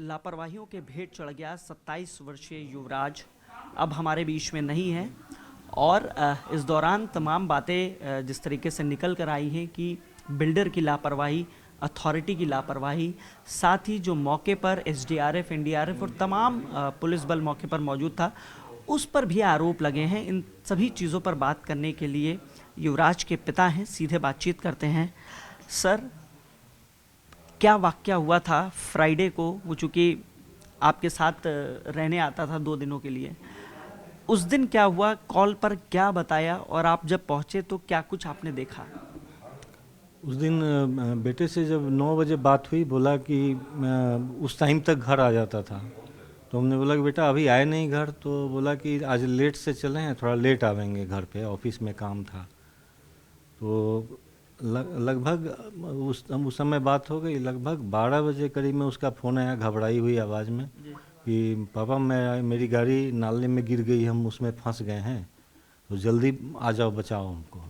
लापरवाहियों के भेंट चढ़ गया 27 वर्षीय युवराज अब हमारे बीच में नहीं है। और इस दौरान तमाम बातें जिस तरीके से निकल कर आई हैं कि बिल्डर की लापरवाही, अथॉरिटी की लापरवाही, साथ ही जो मौके पर एसडीआरएफ, एनडीआरएफ और तमाम पुलिस बल मौके पर मौजूद था, उस पर भी आरोप लगे हैं। इन सभी चीज़ों पर बात करने के लिए युवराज के पिता हैं, सीधे बातचीत करते हैं। सर, क्या वाकया हुआ था फ्राइडे को? वो चूँकि आपके साथ रहने आता था 2 दिनों के लिए, उस दिन क्या हुआ, कॉल पर क्या बताया और आप जब पहुंचे तो क्या कुछ आपने देखा? उस दिन बेटे से जब 9 बजे बात हुई, बोला कि उस टाइम तक घर आ जाता था। तो हमने बोला कि बेटा अभी आए नहीं घर, तो बोला कि आज लेट से चले हैं, थोड़ा लेट आवेंगे घर पे, ऑफिस में काम था। तो लगभग उस समय बात हो गई, लगभग 12 बजे करीब में उसका फ़ोन आया घबराई हुई आवाज़ में कि पापा मेरी गाड़ी नाले में गिर गई, हम उसमें फंस गए हैं, तो जल्दी आ जाओ, बचाओ हमको।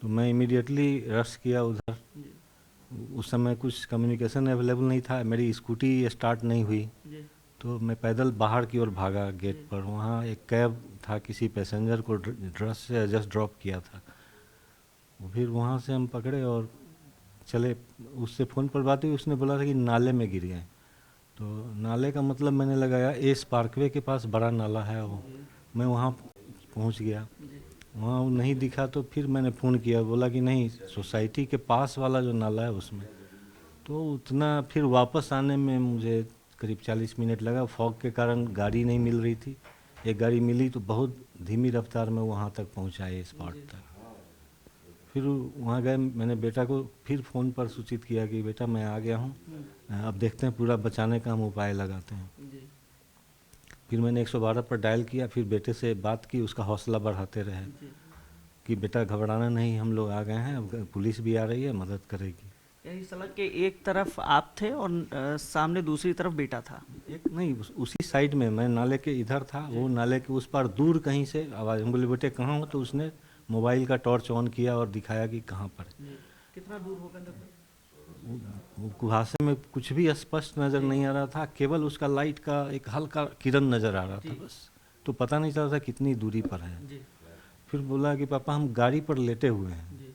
तो मैं इमीडिएटली रश किया उधर। उस समय कुछ कम्युनिकेशन अवेलेबल नहीं था, मेरी स्कूटी स्टार्ट नहीं हुई, तो मैं पैदल बाहर की ओर भागा गेट पर। वहाँ एक कैब था, किसी पैसेंजर को रश से जस्ट ड्रॉप किया था। फिर वहाँ से हम पकड़े और चले। उससे फ़ोन पर बात हुई, उसने बोला था कि नाले में गिर गए। तो नाले का मतलब मैंने लगाया एस पार्कवे के पास बड़ा नाला है वो। मैं वहाँ पहुँच गया, वहाँ वो नहीं दिखा, तो फिर मैंने फ़ोन किया, बोला कि नहीं, सोसाइटी के पास वाला जो नाला है उसमें। तो उतना फिर वापस आने में मुझे करीब 40 मिनट लगा। फॉग के कारण गाड़ी नहीं मिल रही थी। एक गाड़ी मिली तो बहुत धीमी रफ्तार में वहाँ तक पहुँचाए स्पॉट तक। फिर वहाँ गए, मैंने बेटा को फिर फ़ोन पर सूचित किया कि बेटा मैं आ गया हूँ, अब देखते हैं पूरा बचाने का हम उपाय लगाते हैं। फिर मैंने 112 पर डायल किया, फिर बेटे से बात की, उसका हौसला बढ़ाते रहे कि बेटा घबराना नहीं, हम लोग आ गए हैं, अब पुलिस भी आ रही है, मदद करेगी। यही सड़क के एक तरफ आप थे और सामने दूसरी तरफ बेटा था? एक नहीं, उसी साइड में, मैं नाले के इधर था, वो नाले के उस पार दूर कहीं से आवाज़। हम बोले बेटे कहाँ हो, तो उसने मोबाइल का टॉर्च ऑन किया और दिखाया कि कहाँ पर। कितना दूर होगा लगभग? वो कुहासे में कुछ भी स्पष्ट नज़र नहीं आ रहा था, केवल उसका लाइट का एक हल्का किरण नज़र आ रहा था बस। तो पता नहीं चल रहा था कितनी दूरी पर है। फिर बोला कि पापा हम गाड़ी पर लेटे हुए हैं।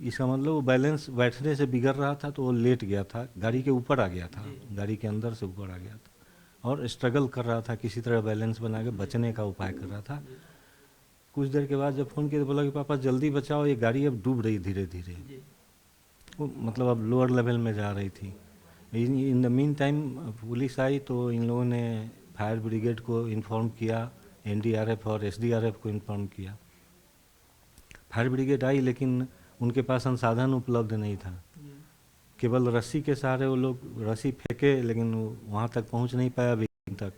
इसका मतलब वो बैलेंस बैठने से बिगड़ रहा था, तो वो लेट गया था, गाड़ी के ऊपर आ गया था, गाड़ी के अंदर से ऊपर आ गया था और स्ट्रगल कर रहा था, किसी तरह बैलेंस बना के बचने का उपाय कर रहा था। कुछ देर के बाद जब फ़ोन किया तो बोला कि पापा जल्दी बचाओ, ये गाड़ी अब डूब रही धीरे धीरे। वो मतलब अब लोअर लेवल में जा रही थी। In the meantime police आई, तो इन लोगों ने फायर ब्रिगेड को इन्फॉर्म किया, एनडीआरएफ और एसडीआरएफ को इन्फॉर्म किया। फायर ब्रिगेड आई, लेकिन उनके पास संसाधन उपलब्ध नहीं था। केवल रस्सी के सहारे वो लोग रस्सी फेंके, लेकिन वहाँ तक पहुँच नहीं पाया अभी तक।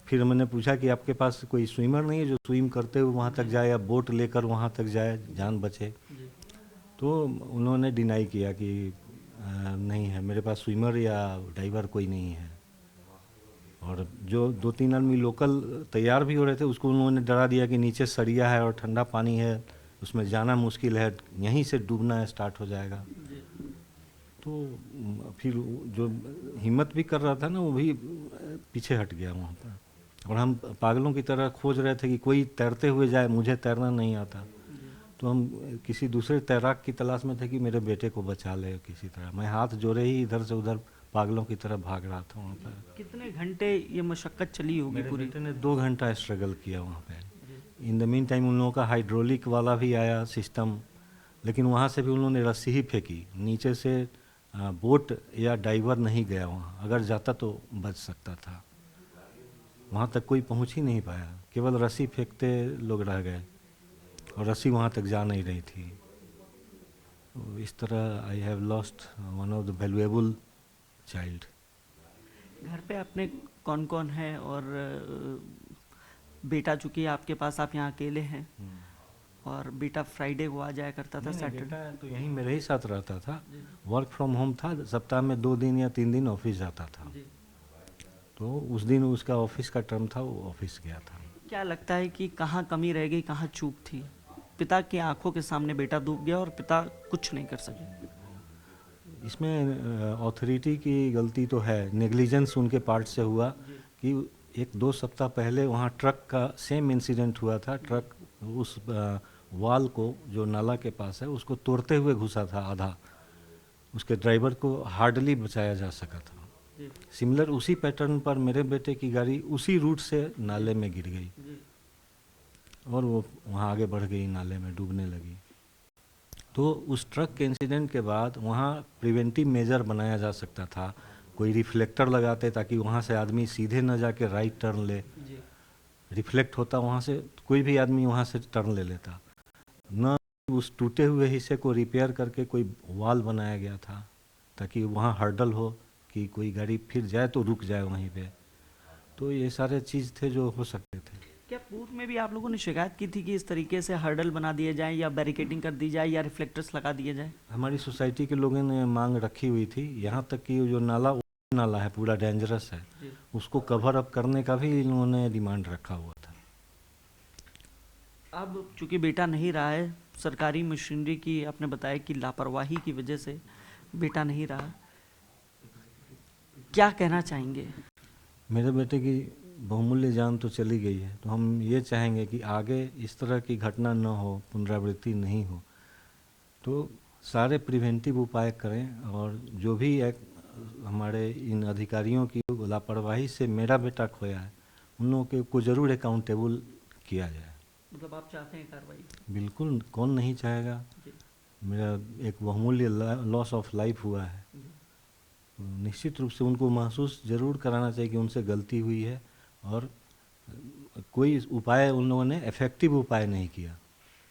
फिर मैंने पूछा कि आपके पास कोई स्विमर नहीं है जो स्विम करते हुए वहाँ तक जाए, या बोट लेकर वहाँ तक जाए, जान बचे? तो उन्होंने डिनाई किया कि नहीं है मेरे पास स्विमर या डाइवर कोई नहीं है। और जो 2-3 आदमी लोकल तैयार भी हो रहे थे, उसको उन्होंने डरा दिया कि नीचे सरिया है और ठंडा पानी है, उसमें जाना मुश्किल है, यहीं से डूबना स्टार्ट हो जाएगा। तो फिर जो हिम्मत भी कर रहा था ना, वो भी पीछे हट गया वहाँ पर। और हम पागलों की तरह खोज रहे थे कि कोई तैरते हुए जाए, मुझे तैरना नहीं आता। तो हम किसी दूसरे तैराक की तलाश में थे कि मेरे बेटे को बचा ले किसी तरह। मैं हाथ जोड़े ही इधर से उधर पागलों की तरह भाग रहा था वहाँ पर। कितने घंटे ये मशक्कत चली होगी मेरे पूरी? बेटे ने 2 घंटा स्ट्रगल किया वहाँ पे। इन द मीन टाइम उन लोगों का हाइड्रोलिक वाला भी आया सिस्टम, लेकिन वहाँ से भी उन्होंने रस्सी ही फेंकी नीचे से। बोट या डाइवर नहीं गया वहाँ, अगर जाता तो बच सकता था। वहाँ तक कोई पहुँच ही नहीं पाया, केवल रस्सी फेंकते लोग रह गए और रस्सी वहाँ तक जा नहीं रही थी। तो इस तरह I have lost one of the valuable child. घर पे अपने कौन कौन है? और बेटा चूँकि आपके पास, आप यहाँ अकेले हैं, और बेटा फ्राइडे को आ जाया करता था, सैटरडे? बेटा तो यहीं मेरे ही साथ रहता था, वर्क फ्रॉम होम था, सप्ताह में 2 दिन या 3 दिन ऑफिस जाता था। तो उस दिन उसका ऑफिस का टर्म था, वो ऑफिस गया था। क्या लगता है कि कहाँ कमी रह गई, कहाँ चूक थी? पिता की आंखों के सामने बेटा डूब गया और पिता कुछ नहीं कर सके। इसमें अथॉरिटी की गलती तो है, नेग्लिजेंस उनके पार्ट से हुआ कि 1-2 सप्ताह पहले वहाँ ट्रक का सेम इंसिडेंट हुआ था। ट्रक उस वाल को जो नाला के पास है उसको तोड़ते हुए घुसा था आधा, उसके ड्राइवर को हार्डली बचाया जा सका था। सिमिलर उसी पैटर्न पर मेरे बेटे की गाड़ी उसी रूट से नाले में गिर गई और वो वहाँ आगे बढ़ गई, नाले में डूबने लगी। तो उस ट्रक के इंसिडेंट के बाद वहाँ प्रिवेंटिव मेजर बनाया जा सकता था, कोई रिफ्लेक्टर लगाते ताकि वहाँ से आदमी सीधे न जाके राइट टर्न ले, रिफ्लेक्ट होता वहाँ से, कोई भी आदमी वहाँ से टर्न ले लेता। न उस टूटे हुए हिस्से को रिपेयर करके कोई वॉल बनाया गया था ताकि वहाँ हर्डल हो कि कोई गाड़ी फिर जाए तो रुक जाए वहीं पे। तो ये सारे चीज़ थे जो हो सकते थे। क्या पूर्व में भी आप लोगों ने शिकायत की थी कि इस तरीके से हर्डल बना दिए जाए या बैरिकेडिंग कर दी जाए या रिफ्लेक्टर्स लगा दिए जाए? हमारी सोसाइटी के लोगों ने मांग रखी हुई थी, यहाँ तक कि जो नाला है पूरा डेंजरस है, उसको कवर अप करने का भी इन्होंने डिमांड रखा हुआ था। अब चूंकि बेटा नहीं रहा है, सरकारी मशीनरी की आपने बताया कि लापरवाही की वजह से बेटा नहीं रहा, क्या कहना चाहेंगे? मेरे बेटे की बहुमूल्य जान तो चली गई है, तो हम ये चाहेंगे कि आगे इस तरह की घटना न हो, पुनरावृत्ति नहीं हो। तो सारे प्रिवेंटिव उपाय करें और जो भी एक हमारे इन अधिकारियों की लापरवाही से मेरा बेटा खोया है, उन लोगों को ज़रूर अकाउंटेबल किया जाए। मतलब आप चाहते हैं कार्रवाई? बिल्कुल, कौन नहीं चाहेगा। मेरा एक बहुमूल्य लॉस ऑफ लाइफ हुआ है, निश्चित रूप से उनको महसूस ज़रूर कराना चाहिए कि उनसे गलती हुई है और कोई उपाय उन लोगों ने इफेक्टिव उपाय नहीं किया।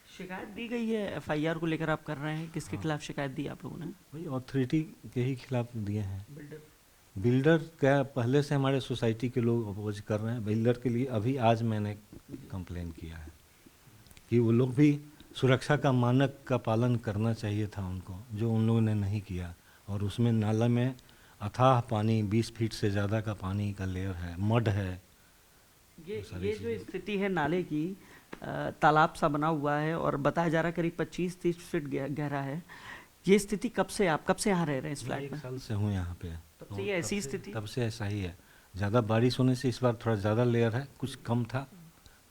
शिकायत दी गई है एफआईआर को लेकर, आप कर रहे हैं, किसके खिलाफ शिकायत दी आप लोगों ने? वही अथॉरिटी के ही खिलाफ दिए हैं। बिल्डर क्या पहले से हमारे सोसाइटी के लोग अपोज कर रहे हैं, बिल्डर के लिए अभी आज मैंने कंप्लेन किया है कि वो लोग भी सुरक्षा का मानक का पालन करना चाहिए था उनको, जो उन लोगों ने नहीं किया। और उसमें नाला में अथाह पानी, 20 फीट से ज़्यादा का पानी का लेयर है, मड है। ये जो स्थिति है नाले की, तालाब सा बना हुआ है और बताया जा रहा है करीब 25-30 फीट गहरा है। ये स्थिति कब से यहाँ रह रहे हैं इस फ्लैट में? 1 साल से हूँ यहाँ पे। तब से ये ऐसी स्थिति? तब से ऐसा ही है। ज़्यादा बारिश होने से इस बार थोड़ा ज़्यादा लेयर है, कुछ कम था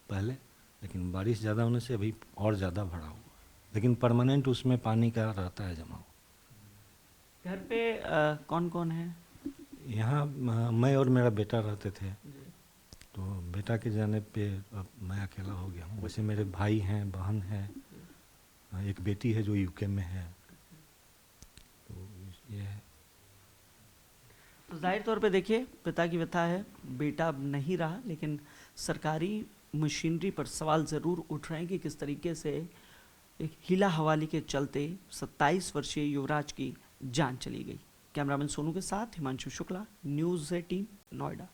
पहले, लेकिन बारिश ज़्यादा होने से अभी और ज़्यादा भरा हुआ, लेकिन परमानेंट उसमें पानी का रहता है जमा। घर पे कौन कौन है? यहाँ मैं और मेरा बेटा रहते थे, तो बेटा के जाने पे अब मैं अकेला हो गया हूँ। वैसे मेरे भाई हैं, बहन है, एक बेटी है जो यूके में है। तो ये है। तो जाहिर तौर पे देखिए, पिता की व्यथा है, बेटा अब नहीं रहा, लेकिन सरकारी मशीनरी पर सवाल ज़रूर उठ रहे हैं कि किस तरीके से एक हीला हवाली के चलते 27 वर्षीय युवराज की जान चली गई। कैमरामैन सोनू के साथ हिमांशु शुक्ला, न्यूज़ 18, नोएडा।